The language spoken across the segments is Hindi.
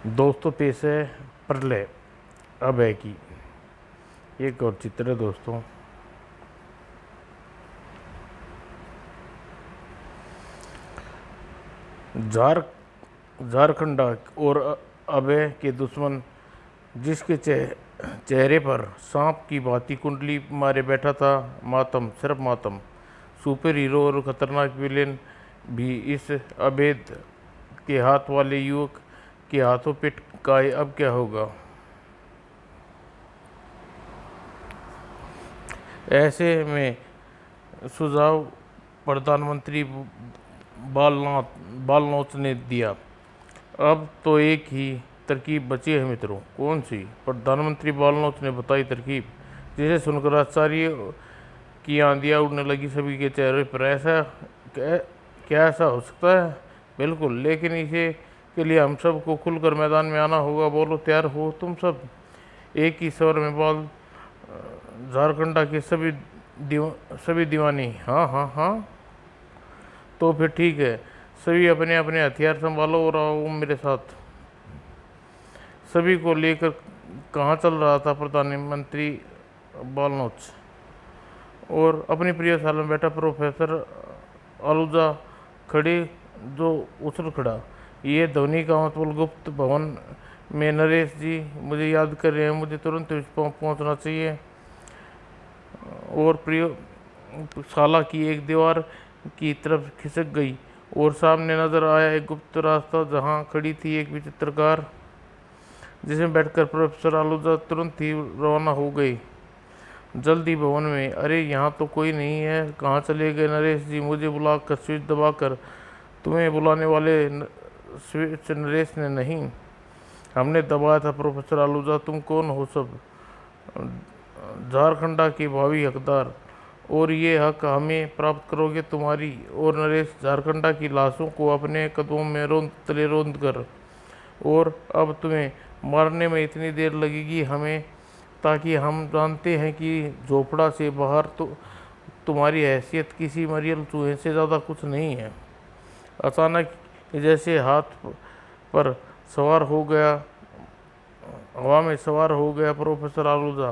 दोस्तों पेश है प्रलय अभय की एक और चित्र है दोस्तों। झारखंड और अभय के दुश्मन, जिसके चेहरे पर सांप की भांति कुंडली मारे बैठा था। मातम, सिर्फ मातम। सुपर हीरो और खतरनाक विलेन भी इस अभेद के हाथ वाले युवक के हाथों पिट का अब क्या होगा। ऐसे में सुझाव प्रधानमंत्री बालनोच ने दिया। अब तो एक ही तरकीब बची है मित्रों। कौन सी? प्रधानमंत्री बालनोच ने बताई तरकीब, जिसे सुनकर आश्चर्य की आंधियां उड़ने लगी सभी के चेहरे पर। ऐसा क्या ऐसा हो सकता है? बिल्कुल, लेकिन इसे के लिए हम सबको खुलकर मैदान में आना होगा। बोलो, तैयार हो तुम सब? एक ही स्वर में बोल झारखंड के सभी दीवानी। हाँ हाँ हाँ, तो फिर ठीक है, सभी अपने अपने हथियार संभालो और आओ मेरे साथ। सभी को लेकर कहाँ चल रहा था प्रधानमंत्री बालनोच? और अपनी प्रयोगशाला में बैठा प्रोफेसर आलूजा खड़े जो उछल खड़ा। ये ध्वनि का मतलब गुप्त भवन में नरेश जी मुझे याद कर रहे हैं, मुझे तुरंत पहुंचना चाहिए। और प्रयोगशाला की एक दीवार की तरफ खिसक गई और सामने नजर आया एक गुप्त रास्ता, जहां खड़ी थी एक विचित्र कार, जिसमें बैठकर प्रोफेसर आलूजा तुरंत ही रवाना हो गई जल्दी भवन में। अरे यहाँ तो कोई नहीं है, कहाँ चले गए नरेश जी? मुझे बुलाकर स्विच दबाकर। तुम्हें बुलाने वाले स्विच नरेश ने नहीं, हमने दबाया था प्रोफेसर आलूजा। तुम कौन हो सब? झारखंड के भावी हकदार, और ये हक हमें प्राप्त करोगे तुम्हारी और नरेश झारखंड की लाशों को अपने कदमों में रोंद कर। और अब तुम्हें मारने में इतनी देर लगेगी हमें, ताकि हम जानते हैं कि झोपड़ा से बाहर तो तुम्हारी हैसियत किसी मरियल चूहे से ज़्यादा कुछ नहीं है। अचानक जैसे हाथ पर सवार हो गया, हवा में सवार हो गया प्रोफेसर आलूजा।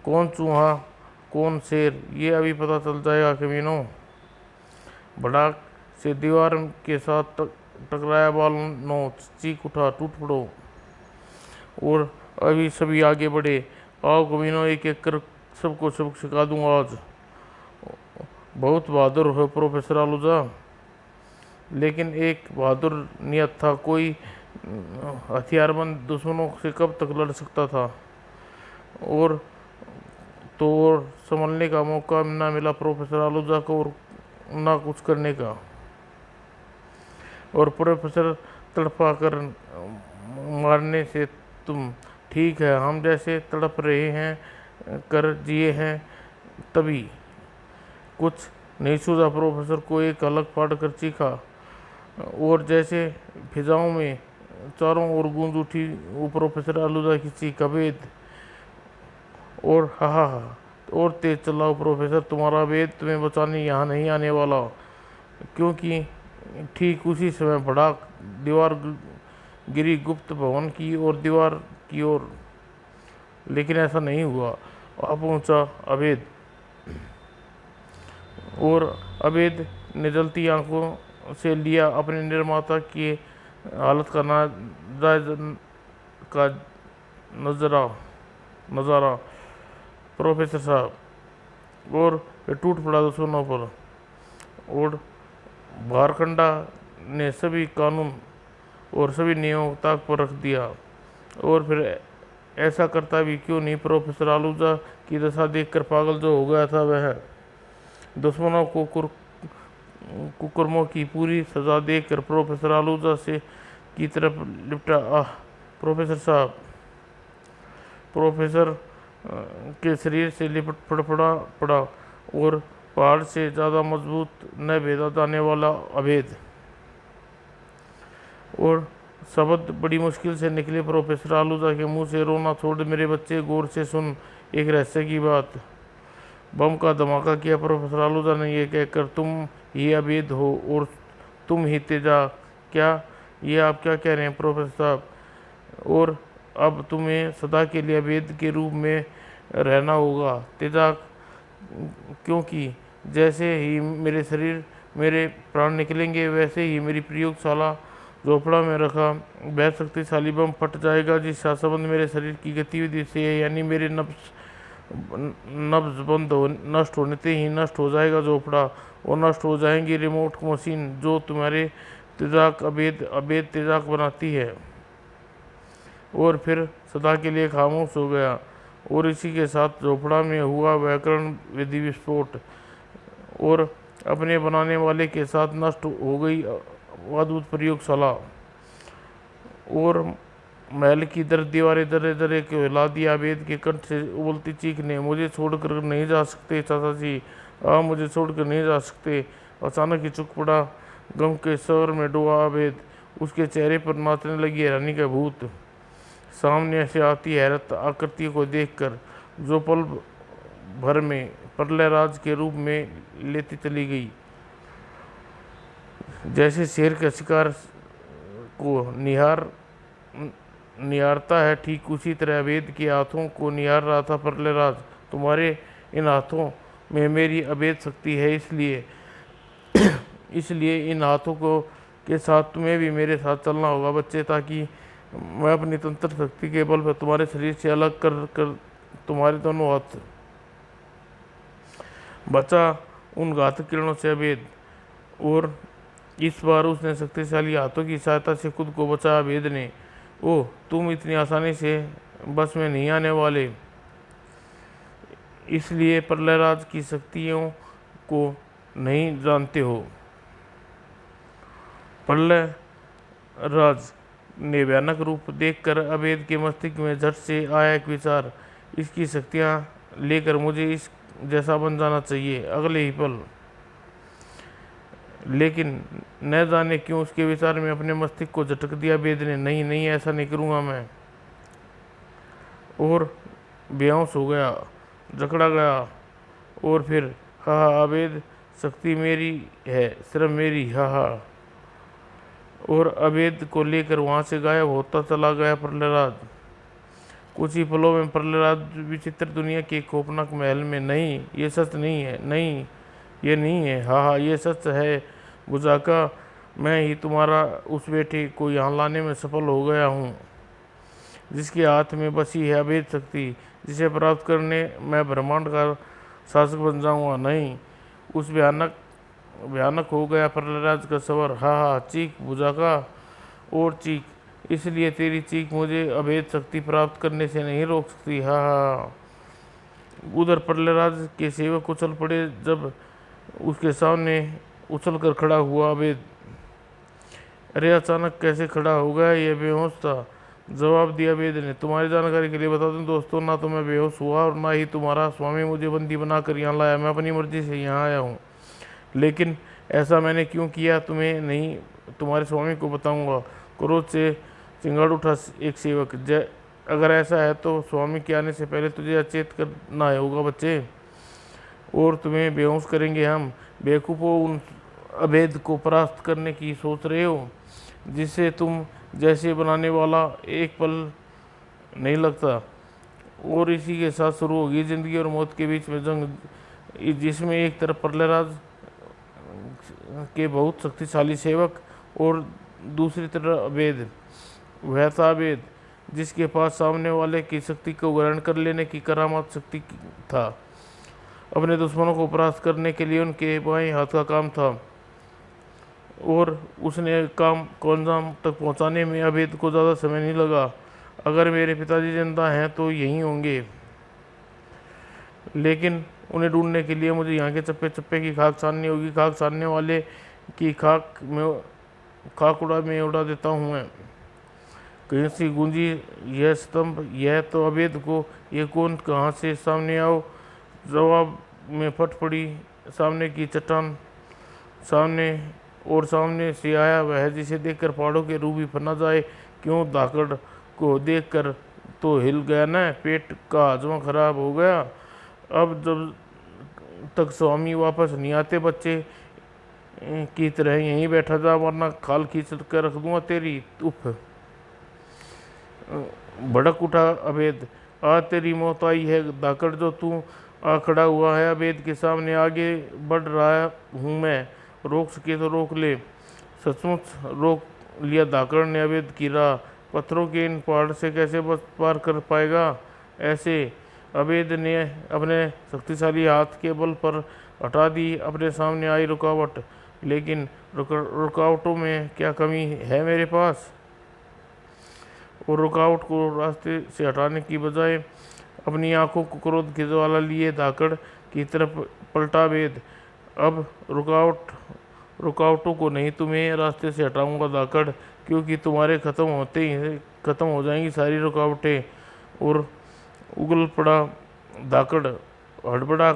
कौन चूहा कौन शेर, ये अभी पता चल जाएगा कमीनों। भड़ाक से दीवार के साथ टकराया बालनोच, चीख उठा, टूट पड़ो। और अभी सभी आगे बढ़े। आओ कमीनों, एक एक कर सबको सबक सिखा दूंगा आज। बहुत बहादुर हो प्रोफेसर आलूजा, लेकिन एक बहादुर नियत था। कोई हथियारबंद दुश्मनों से कब तक लड़ सकता था? और तो और संभलने का मौका ना मिला प्रोफेसर आलूजा को, और ना कुछ करने का। और प्रोफेसर तड़पा कर मारने से तुम ठीक है, हम जैसे तड़प रहे हैं कर जिए हैं तभी कुछ नहीं सूझा। प्रोफेसर को एक अलग फाड़ कर चीखा, और जैसे फिजाओं में चारों ओर गूंज उठी वो प्रोफेसर आलूजा की चीख, अभेद। और हा हा हा, और तेज चलाओ प्रोफेसर, तुम्हारा वेद तुम्हें बचाने यहाँ नहीं आने वाला। क्योंकि ठीक उसी समय भड़ाक, दीवार गिरी गुप्त भवन की और दीवार की ओर। लेकिन ऐसा नहीं हुआ। आ पहुंचा अभेद, और अभेद ने जलती आंखों से लिया अपने निर्माता की हालत का नज़ारा। प्रोफेसर साहब, और फिर टूट पड़ा दुश्मनों पर। और झारखंडा ने सभी कानून और सभी नियमों ताक पर रख दिया। और फिर ऐसा करता भी क्यों नहीं? प्रोफेसर आलूजा की दशा देखकर पागल जो हो गया था वह दुश्मनों को कुकर्मों की पूरी सजा देकर प्रोफेसर आलूजा से की तरफ लिपटा। आह प्रोफेसर साहब! प्रोफेसर के शरीर से लिपट पड़ा और पहाड़ से ज़्यादा मजबूत न भेदा जाने वाला अभेद। और शब्द बड़ी मुश्किल से निकले प्रोफेसर आलूजा के मुंह से। रोना छोड़ मेरे बच्चे, गौर से सुन एक रहस्य की बात। बम का धमाका किया प्रोफेसर आलूजा ने, ये कहकर तुम ही अभेद हो और तुम ही तेजा। क्या ये आप क्या कह रहे हैं प्रोफेसर साहब? और अब तुम्हें सदा के लिए अभेद के रूप में रहना होगा तेजाक, क्योंकि जैसे ही मेरे शरीर मेरे प्राण निकलेंगे वैसे ही मेरी प्रयोगशाला झोपड़ा में रखा वह शक्तिशाली बम फट जाएगा जिसका संबंध मेरे शरीर की गतिविधि से है, यानी मेरे नब्ज नष्ट होने से ही नष्ट हो जाएगा झोपड़ा और नष्ट हो जाएंगी रिमोट मशीन जो तुम्हारे तेजाक अभेद अभेद तेजाक बनाती है। और फिर सदा के लिए खामोश हो गया और इसी के साथ झोपड़ा में हुआ व्याकरण विधि विस्फोट और अपने बनाने वाले के साथ नष्ट हो गई अद्भुत प्रयोगशाला और महल की दीवारें दरे दरे के हिला दिया। वेद के कंठ से उबलती चीख ने, मुझे छोड़कर नहीं जा सकते चाचा जी, आप मुझे छोड़कर नहीं जा सकते। अचानक ही चुप पड़ा, गम के स्वर में डूबा वेद। उसके चेहरे पर नाचने लगी हैरानी का भूत। सामने से आती हैरत आकृति को देखकर जो पल भर में प्रलय राज के रूप में लेती चली गई। जैसे शेर का शिकार को निहारता है, ठीक उसी तरह वेद के हाथों को निहार रहा था प्रलय राज। तुम्हारे इन हाथों में मेरी अभेद शक्ति है, इसलिए इन हाथों को के साथ तुम्हें भी मेरे साथ चलना होगा बच्चे, ताकि मैं अपनी तंत्र शक्ति के बल पर तुम्हारे शरीर से अलग कर तुम्हारे दोनों हाथ बचा उन घातक किरणों से अभेद। और इस बार उसने शक्तिशाली हाथों की सहायता से खुद को बचाया अभेद ने। ओह, तुम इतनी आसानी से बस में नहीं आने वाले, इसलिए प्रलयराज की शक्तियों को नहीं जानते हो। प्रलय राज ने भयानक रूप देखकर अभेद के मस्तिष्क में झट से आया एक विचार, इसकी शक्तियां लेकर मुझे इस जैसा बन जाना चाहिए अगले ही पल। लेकिन न जाने क्यों उसके विचार में अपने मस्तिष्क को झटक दिया वेद ने। नहीं नहीं, ऐसा नहीं करूँगा मैं। और बेहोश हो गया, जकड़ा गया। और फिर हा अभेद शक्ति मेरी है, सिर्फ मेरी, हा। और अभेद को लेकर वहाँ से गायब होता चला गया प्रलयराज। कुछ ही पलों में प्रलयराज विचित्र दुनिया के खौफनाक महल में। नहीं, ये सच नहीं है, नहीं ये नहीं है, हा, ये सच है बुझाका। मैं ही तुम्हारा उस बेटे को यहाँ लाने में सफल हो गया हूँ, जिसके हाथ में बसी है अभेद शक्ति, जिसे प्राप्त करने मैं ब्रह्मांड का शासक बन जाऊँगा। नहीं, उस भयानक हो गया प्रलयराज का स्वर। हा, चीख बुझाका और चीख, इसलिए तेरी चीख मुझे अभेद शक्ति प्राप्त करने से नहीं रोक सकती। हा। उधर प्रलयराज के सेवक उछल पड़े जब उसके सामने उछल कर खड़ा हुआ अभेद। अरे, अचानक कैसे खड़ा हो गया, ये बेहोश था, जवाब दिया वेद ने। तुम्हारी जानकारी के लिए बता दूं दोस्तों, ना तो मैं बेहोश हुआ और ना ही तुम्हारा स्वामी मुझे बंदी बनाकर यहाँ लाया। मैं अपनी मर्जी से यहाँ आया हूँ, लेकिन ऐसा मैंने क्यों किया तुम्हें नहीं तुम्हारे स्वामी को बताऊंगा। क्रोध से चिंगाड़ उठा एक सेवक। अगर ऐसा है तो स्वामी के आने से पहले तुझे अचेत करना होगा बच्चे, और तुम्हें बेहोश करेंगे हम। बेवकूफ़ों, उन अभेद को परास्त करने की सोच रहे हो जिसे तुम जैसे बनाने वाला एक पल नहीं लगता। और इसी के साथ शुरू होगी जिंदगी और मौत के बीच में जंग, जिसमें एक तरफ प्रलयराज के बहुत शक्तिशाली सेवक और दूसरी तरफ अभेद। वह था अभेद जिसके पास सामने वाले की शक्ति को ग्रहण कर लेने की करामात शक्ति था। अपने दुश्मनों को परास्त करने के लिए उनके बाएं हाथ का काम था, और उसने काम को अंजाम तक पहुंचाने में अभेद को ज़्यादा समय नहीं लगा। अगर मेरे पिताजी जिंदा हैं तो यहीं होंगे, लेकिन उन्हें ढूंढने के लिए मुझे यहाँ के चप्पे चप्पे की खाक छाननी होगी। खाक छानने वाले की खाक उड़ा देता हूँ मैं। कहीं से गूंजी यह स्तंभ, यह तो अभेद को, ये कौन, कहाँ से, सामने आओ। जवाब में फट पड़ी सामने की चट्टान। सामने से आया वह जिसे देखकर पहाड़ों के रूह भी फना जाए। क्यों, धाकड़ को देखकर तो हिल गया न, पेट का हजमा खराब हो गया। अब जब तक स्वामी वापस नहीं आते बच्चे की तरह यहीं बैठा जा, वरना खाल खींच कर रख दूंगा तेरी। उफ। भड़क उठा अभेद। आज तेरी मौत आई है धाकड़, जो तू आ खड़ा हुआ है अभेद के सामने। आगे बढ़ रहा हूँ मैं, रोक सके तो रोक ले। सचमुच रोक लिया धाकड़ ने अभेद की राह। पत्थरों के इन पहाड़ से कैसे बच पार कर पाएगा ऐसे। अभेद ने अपने शक्तिशाली हाथ के बल पर हटा दी अपने सामने आई रुकावट। लेकिन रुकावटों में क्या कमी है मेरे पास। और रुकावट को रास्ते से हटाने की बजाय अपनी आंखों को क्रोध की ज्वाला लिए धाकड़ की तरफ पलटा अभेद। अब रुकावटों को नहीं, तुम्हें रास्ते से हटाऊंगा धाकड़, क्योंकि तुम्हारे खत्म होते ही खत्म हो जाएंगी सारी रुकावटें। और उगल पड़ा धाकड़, हड़बड़ा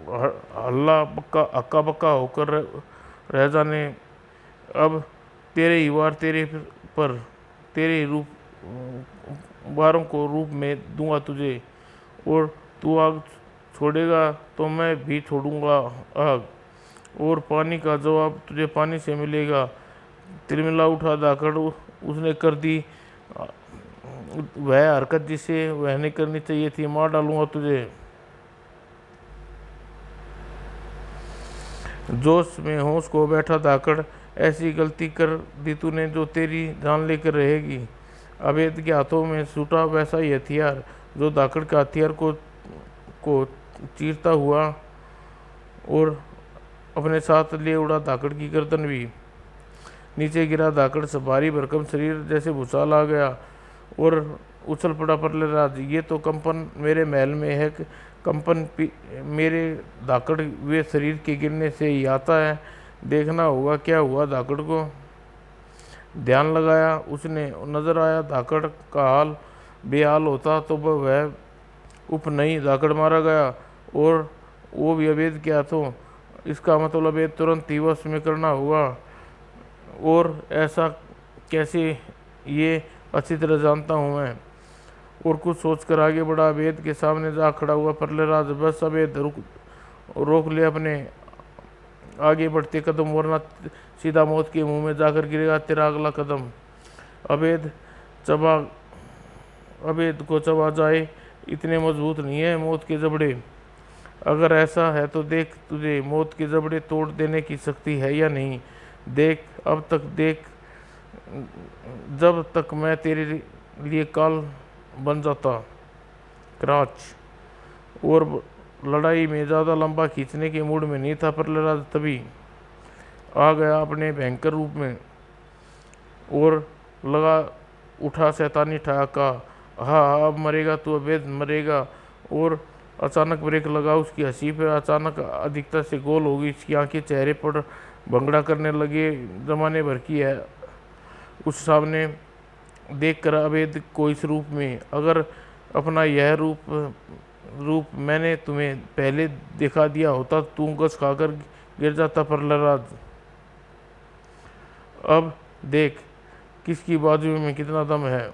हल्ला पक्का हक्का बक्का होकर रह जाने। अब तेरे ही वार तेरे पर, तेरे ही रूप वारों को रूप में दूंगा तुझे। और तू आग छोड़ेगा तो मैं भी छोड़ूंगा आग, और पानी का जवाब तुझे पानी से मिलेगा। तिलमिला उठा धाकड़, उसने कर दी वह हरकत जिसे वह नहीं करनी चाहिए थी। मार डालूंगा तुझे। जोश में होश को बैठा धाकड़, ऐसी गलती कर दी तूने जो तेरी जान लेकर रहेगी। अभेद के हाथों में छूटा वैसा ही हथियार जो धाकड़ के हथियार को चीरता हुआ और अपने साथ ले उड़ा धाकड़ की गर्दन भी। नीचे गिरा धाकड़ से भारी भरकम शरीर जैसे भूचाल आ गया और उछल पड़ा प्रहलाद। ये तो कंपन मेरे महल में है, कंपन मेरे धाकड़ वे शरीर के गिरने से ही आता है। देखना होगा क्या हुआ धाकड़ को। ध्यान लगाया उसने, नजर आया धाकड़ का हाल बेहाल होता तो वह उप नहीं, धाकड़ मारा गया और वो भी अभेद के हाथों। इसका मतलब अभेद तुरंत ही वश में करना होगा। और ऐसा कैसे, ये अच्छी तरह जानता हूँ मैं। और कुछ सोचकर आगे बढ़ा अभेद के सामने जा खड़ा हुआ प्रहलाद। बस अभेद रोक ले अपने आगे बढ़ते कदम, वरना सीधा मौत के मुंह में जाकर गिरेगा तेरा अगला कदम। अभेद को चबा जाए इतने मजबूत नहीं है मौत के जबड़े। अगर ऐसा है तो देख, तुझे मौत के जबड़े तोड़ देने की शक्ति है या नहीं। देख अब तक, देख जब तक मैं तेरे लिए काल बन जाता क्राच। और लड़ाई में ज़्यादा लंबा खींचने के मूड में नहीं था प्रहलाद, तभी आ गया अपने भयंकर रूप में और लगा उठा शैतानी ठहाका। हाँ अब मरेगा तू अभेद, मरेगा। और अचानक ब्रेक लगा उसकी हंसी पे, अचानक अधिकता से गोल हो गई इसकी आंखें, चेहरे पर भंगड़ा करने लगे जमाने भर की है उस सामने देख कर अभेद को इस रूप में। अगर अपना यह रूप मैंने तुम्हें पहले दिखा दिया होता तू गस खाकर गिर जाता प्रहलाद। अब देख किसकी बाजू में कितना दम है।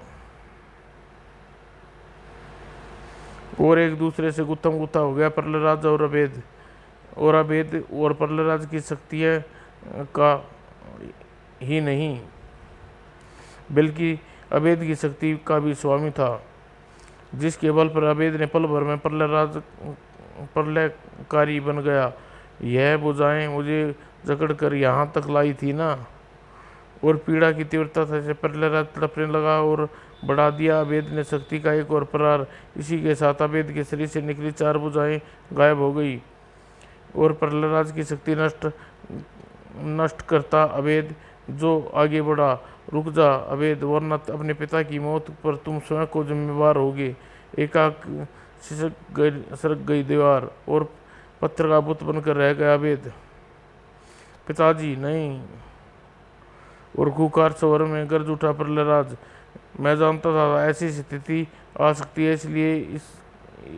और एक दूसरे से गुत्थम गुत्था हो गया प्रहलाद और अभेद। और प्रहलाद की शक्तियाँ का ही नहीं बल्कि अभेद की शक्ति का भी स्वामी था, जिसके बल पर अभेद ने पल भर में प्रलयकारी बन गया। यह बुझाएं मुझे जकड़ कर यहाँ तक लाई थी ना। और पीड़ा की तीव्रता से प्रहलाद तड़पने लगा और बढ़ा दिया अभेद ने शक्ति का एक और प्रहार। इसी के साथ अभेद के शरीर से निकली चार बुझाएं गायब हो गई और प्रहलाद की शक्ति नष्ट करता अभेद जो आगे बढ़ा। रुक जा अभेद, वरना अपने पिता की मौत पर तुम स्वयं को जिम्मेवार होगे। एकाक सरक गई दीवार और पत्थर का बुत बनकर रह गया अभेद। पिताजी नहीं। और खूंखार स्वर में गरज उठा प्रहलाद। मैं जानता था ऐसी स्थिति आ सकती है, इसलिए इस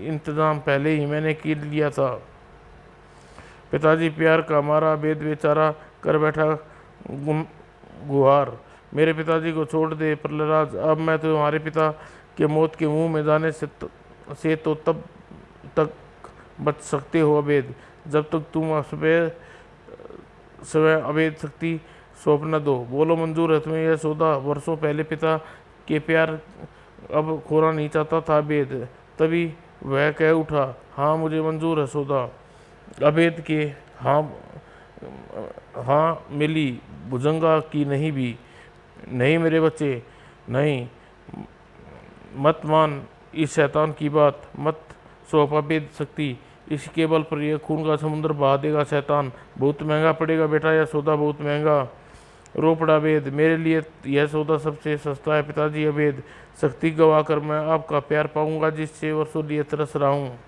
इंतजाम पहले ही मैंने कर लिया था। पिताजी प्यार का मारा अभेद बेचारा कर बैठा गुहार। मेरे पिताजी को छोड़ दे प्रहलाद, अब मैं तुम्हारे पिता के मौत के मुंह में जाने से तो तब तक बच सकते हो अभेद, जब तक तुम स्वयं अभेद शक्ति सौंप न दो। बोलो मंजूर है तुम्हें यह सौदा? वर्षों पहले पिता के प्यार अब खोना नहीं चाहता था अबेद। तभी वह कह उठा, हाँ मुझे मंजूर है सौदा। अबेद के हाँ हाँ मिली भुजंगा की नहीं भी। नहीं मेरे बच्चे नहीं, मत मान इस शैतान की बात, मत सौंपा बेद शक्ति। इसके बल पर यह खून का समुद्र बहा देगा शैतान। बहुत महंगा पड़ेगा बेटा यह सौदा, बहुत महंगा। रो पड़ा अबेद, मेरे लिए यह सौदा सबसे सस्ता है पिताजी। अबेद, शक्ति गवा कर मैं आपका प्यार पाऊंगा जिससे वर्षों लिए तरस रहा हूँ।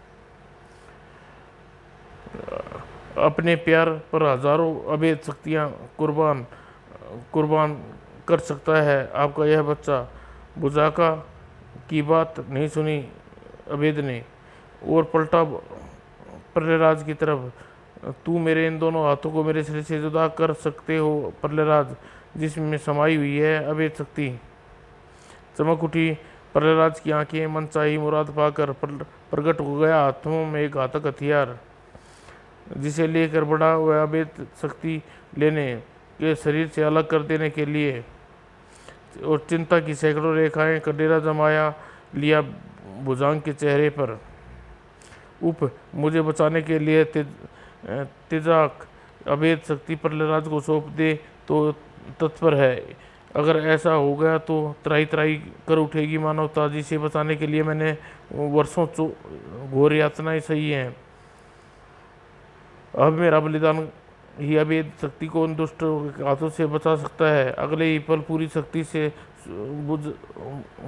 अपने प्यार पर हजारों अबेद शक्तियाँ कुर्बान कुर्बान कर सकता है आपका यह बच्चा। बुजाका की बात नहीं सुनी अबेद ने और पलटा प्रहलाद की तरफ। तू मेरे इन दोनों हाथों को मेरे सिर से जुदा कर सकते हो प्रहलाद, जिसमें समाई हुई है अबेद शक्ति। चमक उठी प्रहलाद की आंखें, मनचाही मुराद पाकर प्रकट हो गया हाथों में एक घातक हथियार, जिसे लेकर बड़ा वह अबेद शक्ति लेने के शरीर से अलग कर देने के लिए। और चिंता की सैकड़ों रेखाएं का डेरा जमाया लिया भुजांग के चेहरे पर। उप मुझे बचाने के लिए तेजाक अभेद शक्ति प्रहलाद को सौंप दे तो तत्पर है। अगर ऐसा हो गया तो त्राही त्राही कर उठेगी मानवता, जिसे बचाने के लिए मैंने वर्षों घोर यातनाएं सही हैं। अब मेरा बलिदान ही अभेद शक्ति को उन दुष्ट हाथों से बचा सकता है। अगले ही पल पूरी शक्ति से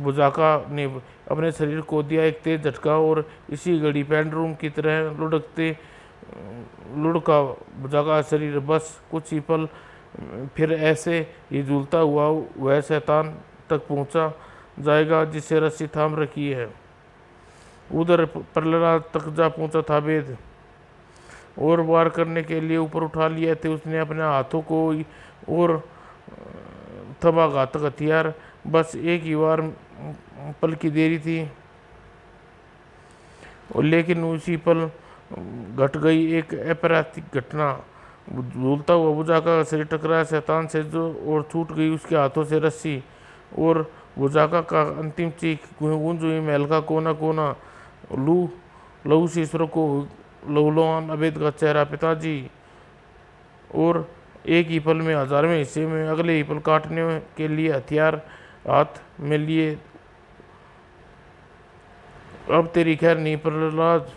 बुजाका ने अपने शरीर को दिया एक तेज झटका और इसी घड़ी पेंडुलम की तरह लुढ़का बुजाका शरीर बस कुछ ही पल फिर ऐसे ही झूलता हुआ वह शैतान तक पहुंचा जाएगा जिससे रस्सी थाम रखी है। उधर प्रहलाद तक जा पहुंचा था अबेद और वार करने के लिए ऊपर उठा लिए थे उसने अपने हाथों को और थमा घातक हथियार। बस एक ही बार पल की देरी थी और लेकिन उसी पल घट गई एक अपराधिक घटना। झूलता हुआ बुजाका का शरीर टकराया शैतान से जो और छूट गई उसके हाथों से रस्सी और बुजाका का अंतिम चीख गूंज हुई महल का कोना कोना। लहू से ईश्वर को लहूलुहान अबेद का चेहरा पिताजी और एक ही पल में हजारवें हिस्से में अगले ही पल काटने के लिए हथियार हाथ में लिए। अब तेरी खैर नहीं प्रहलाद।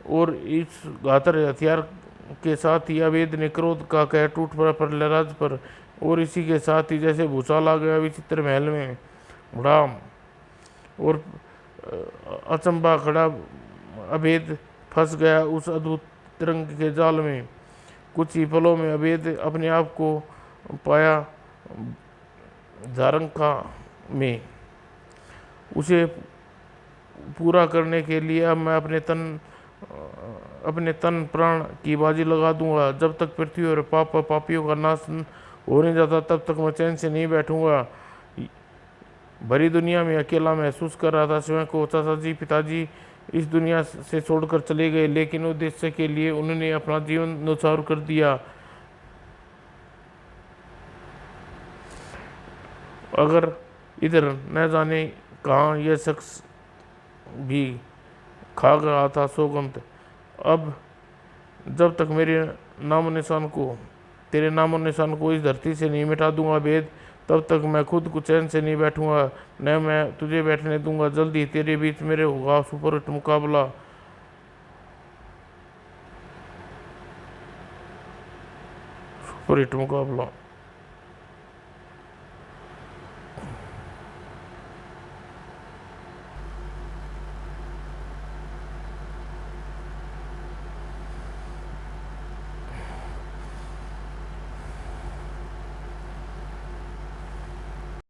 और इस घातक हथियार के साथ ही अबेद ने क्रोध का कह टूट पड़ा प्रहलाद पर और इसी के साथ ही जैसे भूचाल आ गया विचित्र महल में उड़ाम और अचंबा खड़ा अबेद फंस गया उस अद्भुत तिरंग के जाल में। कुछ ही पलों में अबेद अपने आप को पाया झारंगा में। उसे पूरा करने के लिए अब मैं अपने तन प्राण की बाजी लगा दूंगा। जब तक पृथ्वी और पापियों का नाश हो नहीं जाता तब तक मैं चैन से नहीं बैठूंगा। भरी दुनिया में अकेला महसूस कर रहा था स्वयं को। चाचा जी पिताजी इस दुनिया से छोड़कर चले गए, लेकिन उद्देश्य के लिए उन्होंने अपना जीवन न्यौछावर कर दिया। अगर इधर न जाने कहाँ यह शख्स भी खा गया था सौगंध। अब जब तक तेरे नामो निशान को इस धरती से नहीं मिटा दूंगा अबेद, तब तक मैं खुद को चैन से नहीं बैठूंगा, न मैं तुझे बैठने दूंगा। जल्दी तेरे बीच मेरे होगा सुपर हिट मुकाबला। सुपर हिट मुकाबला।